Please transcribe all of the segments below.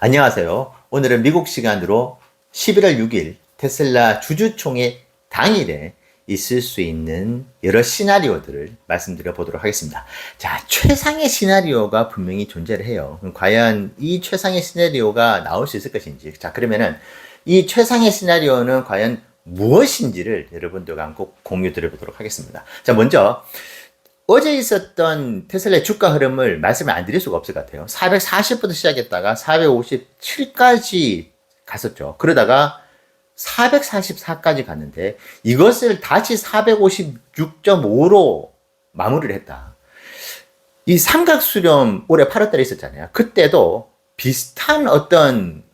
안녕하세요. 오늘은 미국 시간으로 11월 6일 테슬라 주주총회 당일에 있을 수 있는 여러 시나리오들을 말씀드려 보도록 하겠습니다. 자, 최상의 시나리오가 분명히 존재를 해요. 그럼 과연 이 최상의 시나리오가 나올 수 있을 것인지. 자, 그러면은 이 최상의 시나리오는 과연 무엇인지를 여러분들과 함께 공유 드려 보도록 하겠습니다. 자, 먼저 어제 있었던 테슬라의 주가 흐름을 말씀을 안 드릴 수가 없을 것 같아요. 440부터 시작했다가 457까지 갔었죠. 그러다가 444까지 갔는데 이것을 다시 456.5로 마무리를 했다. 이 삼각수렴 올해 8월달에 있었잖아요. 그때도 비슷한 어떤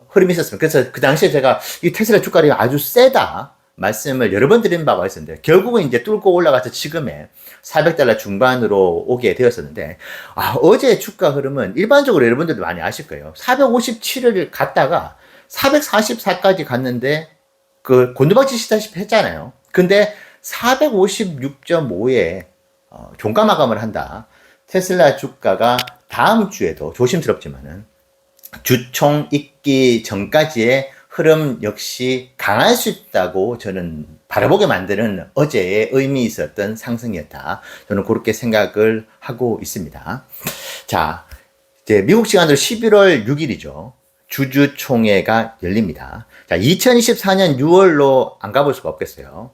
흐름이 있었습니다. 그래서 그 당시에 제가 이 테슬라 주가가 아주 세다 말씀을 여러 번 드린 바가 있었는데 결국은 이제 뚫고 올라가서 지금의 400달러 중반으로 오게 되었었는데 어제 주가 흐름은 일반적으로 여러분들도 많이 아실 거예요. 457을 갔다가 444까지 갔는데 그 곤두박질 치다시피 했잖아요. 근데 456.5에 종가 마감을 한다. 테슬라 주가가 다음 주에도 조심스럽지만은 주총 있기 전까지의 흐름 역시 강할 수 있다고 저는 바라보게 만드는 어제의 의미 있었던 상승이었다. 저는 그렇게 생각을 하고 있습니다. 자, 이제 미국 시간으로 11월 6일이죠. 주주총회가 열립니다. 자, 2024년 6월로 안 가볼 수가 없겠어요.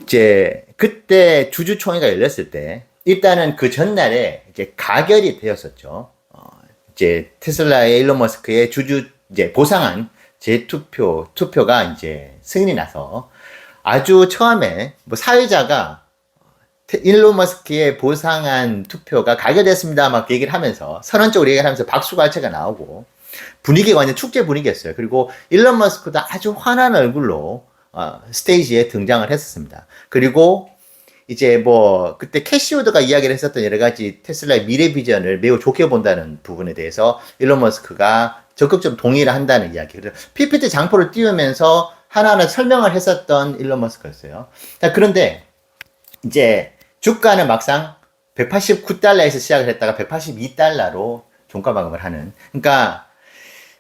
이제 그때 주주총회가 열렸을 때 일단은 그 전날에 이제 가결이 되었었죠. 이제 테슬라의 일론 머스크의 주주 이제 보상안 투표가 이제 승인이 나서 아주 처음에 뭐 사회자가 일론 머스크의 보상안 투표가 가결됐습니다 막 얘기를 하면서 선언적으로 얘기를 하면서 박수갈채가 나오고 분위기가 완전 축제 분위기였어요. 그리고 일론 머스크도 아주 환한 얼굴로 스테이지에 등장을 했었습니다. 그리고 이제 뭐 그때 캐시우드가 이야기를 했었던 여러 가지 테슬라의 미래 비전을 매우 좋게 본다는 부분에 대해서 일론 머스크가 적극적으로 동의를 한다는 이야기. 그래서 PPT 장포를 띄우면서 하나하나 설명을 했었던 일론 머스크였어요. 자, 그런데 이제 주가는 막상 189달러에서 시작을 했다가 182달러로 종가 마감을 하는. 그러니까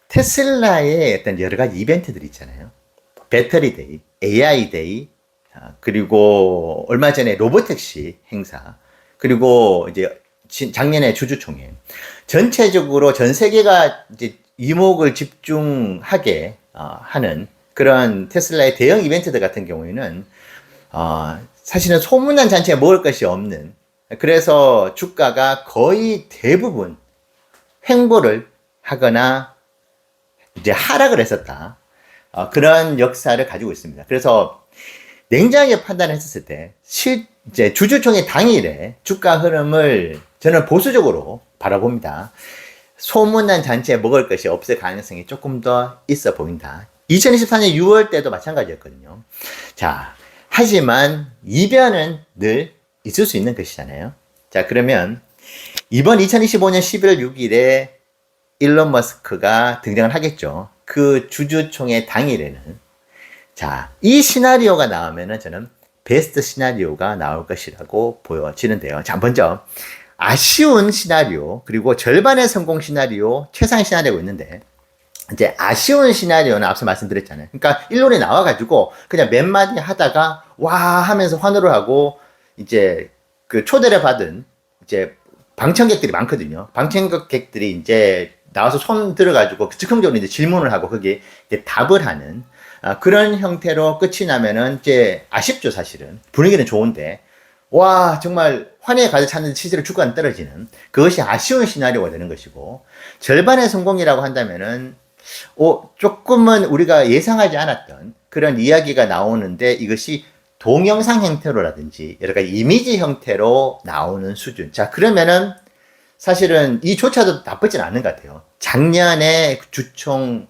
테슬라의 어떤 여러 가지 이벤트들이 있잖아요. 배터리 데이, AI 데이, 그리고 얼마 전에 로보택시 행사, 그리고 이제 작년에 주주총회. 전체적으로 전 세계가 이제 이목을 집중하게 하는 그런 테슬라의 대형 이벤트들 같은 경우에는 사실은 소문난 잔치에 먹을 것이 없는, 그래서 주가가 거의 대부분 횡보를 하거나 이제 하락을 했었다. 그런 역사를 가지고 있습니다. 그래서 냉정하게 판단했었을 때 이제 주주총회 당일에 주가 흐름을 저는 보수적으로 바라봅니다. 소문난 잔치에 먹을 것이 없을 가능성이 조금 더 있어 보인다. 2024년 6월 때도 마찬가지였거든요. 자, 하지만 이변은 늘 있을 수 있는 것이잖아요. 자, 그러면 이번 2025년 11월 6일에 일론 머스크가 등장을 하겠죠. 그 주주총회 당일에는. 자, 이 시나리오가 나오면은 저는 베스트 시나리오가 나올 것이라고 보여지는데요. 자, 먼저 아쉬운 시나리오, 그리고 절반의 성공 시나리오, 최상의 시나리오가 있는데, 이제 아쉬운 시나리오는 앞서 말씀드렸잖아요. 그러니까 일론이 나와가지고 그냥 몇 마디 하다가 와 하면서 환호를 하고 이제 그 초대를 받은 이제 방청객들이 많거든요. 방청객들이 이제 나와서 손 들어가지고 즉흥적으로 이제 질문을 하고 거기에 이제 답을 하는 그런 형태로 끝이 나면은 이제 아쉽죠, 사실은. 분위기는 좋은데. 와, 정말 환희에 가득 찼는데 실제로 주가는 떨어지는 그것이 아쉬운 시나리오가 되는 것이고, 절반의 성공이라고 한다면은 조금은 우리가 예상하지 않았던 그런 이야기가 나오는데 이것이 동영상 형태로라든지 여러 가지 이미지 형태로 나오는 수준. 자, 그러면은 사실은 이조차도 나쁘진 않은 것 같아요. 작년에 주총을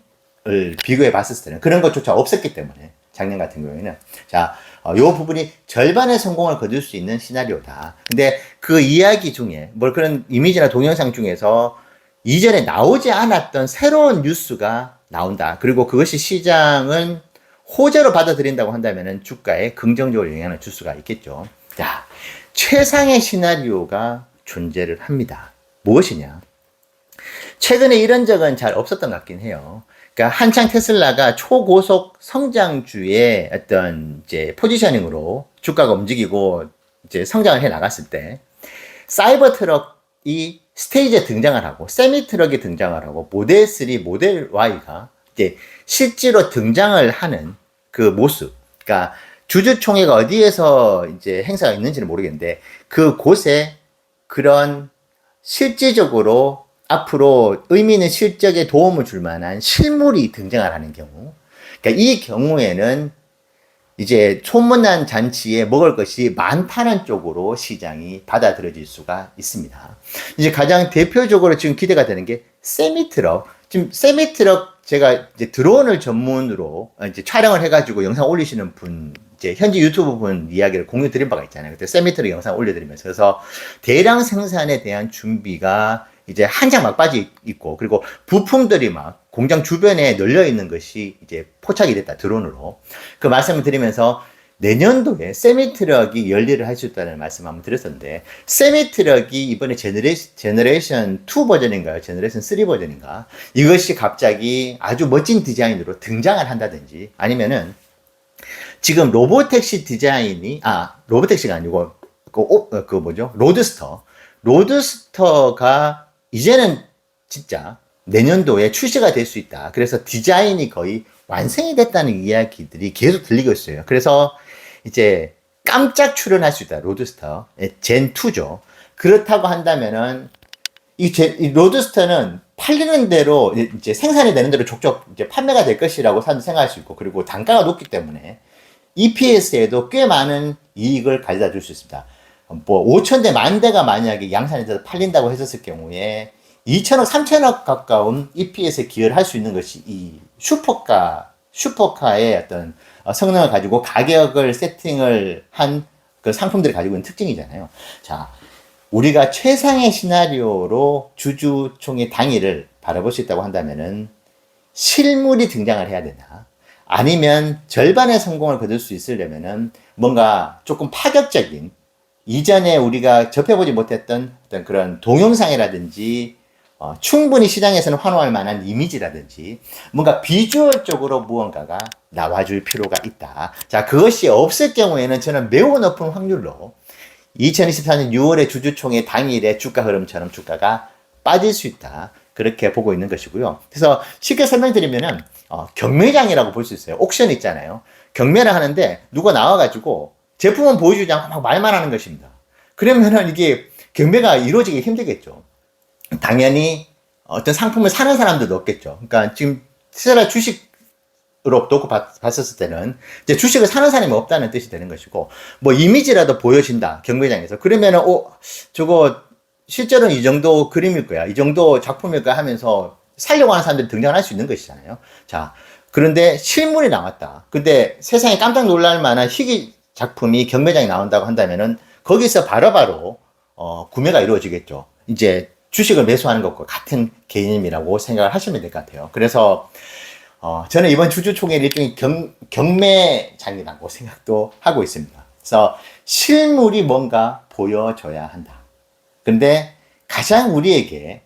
비교해 봤을 때는 그런 것조차 없었기 때문에 작년 같은 경우에는. 자, 요 부분이 절반의 성공을 거둘 수 있는 시나리오다. 근데 그 이야기 중에 뭐 그런 이미지나 동영상 중에서 이전에 나오지 않았던 새로운 뉴스가 나온다. 그리고 그것이 시장은 호재로 받아들인다고 한다면 주가에 긍정적으로 영향을 줄 수가 있겠죠. 자, 최상의 시나리오가 존재를 합니다. 무엇이냐? 최근에 이런 적은 잘 없었던 것 같긴 해요. 그러니까 한창 테슬라가 초고속 성장주의 어떤 이제 포지셔닝으로 주가가 움직이고 이제 성장을 해 나갔을 때 사이버 트럭이 스테이지에 등장을 하고 세미 트럭이 등장을 하고 모델 3, 모델 Y가 이제 실제로 등장을 하는 그 모습. 그러니까 주주총회가 어디에서 이제 행사가 있는지는 모르겠는데 그 곳에 그런 실질적으로 앞으로 의미 있는 실적에 도움을 줄 만한 실물이 등장을 하는 경우. 그러니까 이 경우에는 이제 소문난 잔치에 먹을 것이 많다는 쪽으로 시장이 받아들여질 수가 있습니다. 이제 가장 대표적으로 지금 기대가 되는 게 세미트럭. 지금 세미트럭 제가 이제 드론을 전문으로 이제 촬영을 해가지고 영상 올리시는 분, 이제 현지 유튜브 분 이야기를 공유 드린 바가 있잖아요. 그때 세미트럭 영상 올려드리면서. 그래서 대량 생산에 대한 준비가 이제 한창 막바지 있고, 그리고 부품들이 막 공장 주변에 널려 있는 것이 이제 포착이 됐다, 드론으로. 그 말씀을 드리면서 내년도에 세미트럭이 열일을 할 수 있다는 말씀 한번 드렸었는데, 세미트럭이 이번에 제너레이션 2 버전인가요? 제너레이션 3 버전인가? 이것이 갑자기 아주 멋진 디자인으로 등장을 한다든지, 아니면은 지금 로보택시 디자인이, 로보택시가 아니고, 그 뭐죠? 로드스터가 이제는 진짜 내년도에 출시가 될 수 있다. 그래서 디자인이 거의 완성이 됐다는 이야기들이 계속 들리고 있어요. 그래서 이제 깜짝 출연할 수 있다. 로드스터. 젠2죠. 그렇다고 한다면은 이 로드스터는 팔리는 대로 이제 생산이 되는 대로 족족 이제 판매가 될 것이라고 사람들이 생각할 수 있고, 그리고 단가가 높기 때문에 EPS에도 꽤 많은 이익을 가져다 줄 수 있습니다. 뭐 5,000대, 10,000대가 만약에 양산이 돼서 팔린다고 했었을 경우에 2천억, 3천억 가까운 EPS에 기여를 할 수 있는 것이 이 슈퍼카의 어떤 성능을 가지고 가격을 세팅을 한 그 상품들이 가지고 있는 특징이잖아요. 자, 우리가 최상의 시나리오로 주주총회 당일을 바라볼 수 있다고 한다면은 실물이 등장을 해야 되나? 아니면 절반의 성공을 거둘 수 있으려면은 뭔가 조금 파격적인, 이전에 우리가 접해보지 못했던 어떤 그런 동영상이라든지 충분히 시장에서는 환호할 만한 이미지라든지 뭔가 비주얼적으로 무언가가 나와줄 필요가 있다. 자, 그것이 없을 경우에는 저는 매우 높은 확률로 2024년 6월에 주주총회 당일의 주가 흐름처럼 주가가 빠질 수 있다. 그렇게 보고 있는 것이고요. 그래서 쉽게 설명드리면은 경매장이라고 볼 수 있어요. 옥션 있잖아요. 경매를 하는데 누가 나와가지고 제품은 보여주지 않고 막 말만 하는 것입니다. 그러면은 이게 경매가 이루어지기 힘들겠죠. 당연히 어떤 상품을 사는 사람들도 없겠죠. 그러니까 지금 테슬라 주식으로 놓고 봤었을 때는 이제 주식을 사는 사람이 없다는 뜻이 되는 것이고, 뭐 이미지라도 보여진다, 경매장에서. 그러면은 저거 실제로는 이 정도 그림일 거야, 이 정도 작품일 거야 하면서 살려고 하는 사람들이 등장할 수 있는 것이잖아요. 자, 그런데 실물이 나왔다. 근데 세상에 깜짝 놀랄 만한 희귀 작품이 경매장에 나온다고 한다면은 거기서 바로바로 구매가 이루어지겠죠. 이제 주식을 매수하는 것과 같은 개념이라고 생각을 하시면 될 것 같아요. 그래서 저는 이번 주주총회는 일종의 경매장이라고 생각도 하고 있습니다. 그래서 실물이 뭔가 보여줘야 한다. 근데 가장 우리에게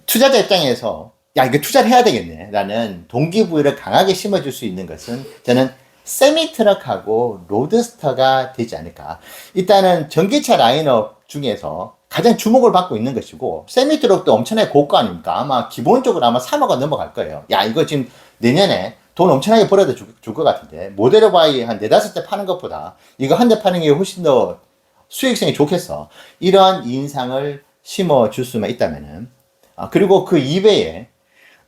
투자자 입장에서 야, 이거 투자를 해야 되겠네 라는 동기부여를 강하게 심어줄 수 있는 것은 저는 세미트럭하고 로드스터가 되지 않을까. 일단은 전기차 라인업 중에서 가장 주목을 받고 있는 것이고, 세미트럭도 엄청나게 고가 아닙니까? 아마 기본적으로 아마 3억은 넘어갈 거예요. 야, 이거 지금 내년에 돈 엄청나게 벌어다 줄 것 같은데, 모델 Y 한 4-5대 파는 것보다 이거 한 대 파는 게 훨씬 더 수익성이 좋겠어. 이러한 인상을 심어줄 수만 있다면은, 그리고 그 이외에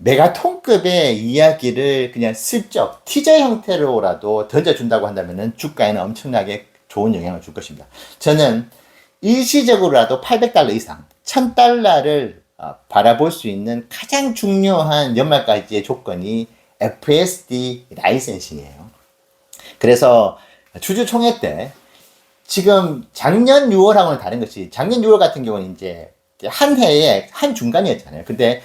메가톤급의 이야기를 그냥 슬쩍 티저 형태로라도 던져준다고 한다면은 주가에는 엄청나게 좋은 영향을 줄 것입니다. 저는 일시적으로라도 800달러 이상, 1000달러를 바라볼 수 있는 가장 중요한 연말까지의 조건이 FSD 라이센싱이에요. 그래서 주주총회 때 지금 작년 6월하고는 다른 것이, 작년 6월 같은 경우는 이제 한 해에 한 중간이었잖아요. 근데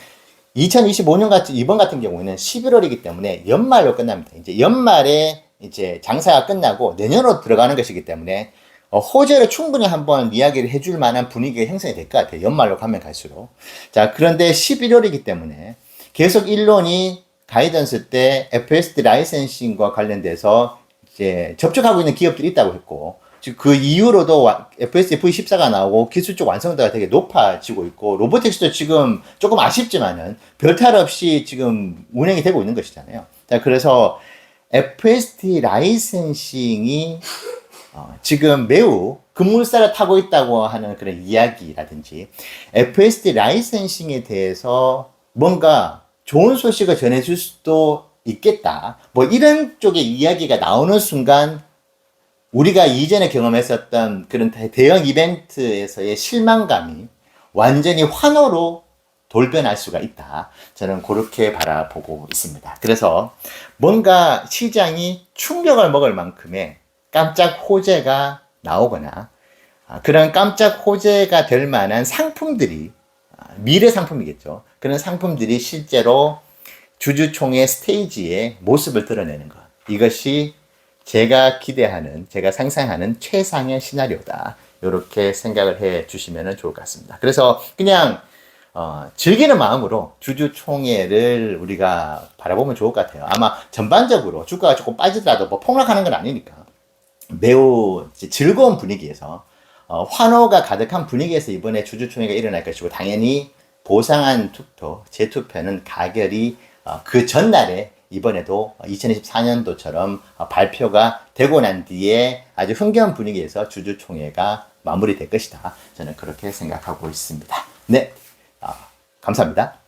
2025년 이번 같은 경우에는 11월이기 때문에 연말로 끝납니다. 이제 연말에 이제 장사가 끝나고 내년으로 들어가는 것이기 때문에 호재를 충분히 한번 이야기를 해줄 만한 분위기가 형성이 될 것 같아요. 연말로 가면 갈수록. 자, 그런데 11월이기 때문에 계속 일론이 가이던스 때 FSD 라이센싱과 관련돼서 이제 접촉하고 있는 기업들이 있다고 했고, 지금 그 이후로도 FSD V14가 나오고 기술적 완성도가 되게 높아지고 있고, 로보틱스도 지금 조금 아쉽지만은 별탈 없이 지금 운행이 되고 있는 것이잖아요. 자, 그래서 FSD 라이센싱이 지금 매우 급물살을 타고 있다고 하는 그런 이야기라든지 FSD 라이센싱에 대해서 뭔가 좋은 소식을 전해줄 수도 있겠다. 뭐 이런 쪽의 이야기가 나오는 순간 우리가 이전에 경험했었던 그런 대형 이벤트에서의 실망감이 완전히 환호로 돌변할 수가 있다. 저는 그렇게 바라보고 있습니다. 그래서 뭔가 시장이 충격을 먹을 만큼의 깜짝 호재가 나오거나 그런 깜짝 호재가 될 만한 상품들이 미래 상품이겠죠. 그런 상품들이 실제로 주주총회 스테이지의 모습을 드러내는 것. 이것이 제가 기대하는, 제가 상상하는 최상의 시나리오다. 이렇게 생각을 해 주시면 좋을 것 같습니다. 그래서 그냥 즐기는 마음으로 주주총회를 우리가 바라보면 좋을 것 같아요. 아마 전반적으로 주가가 조금 빠지더라도 뭐 폭락하는 건 아니니까 매우 즐거운 분위기에서 환호가 가득한 분위기에서 이번에 주주총회가 일어날 것이고 당연히 보상한 투표, 재투표는 가결이 그 전날에 이번에도 2024년도처럼 발표가 되고 난 뒤에 아주 흥겨운 분위기에서 주주총회가 마무리될 것이다. 저는 그렇게 생각하고 있습니다. 네, 감사합니다.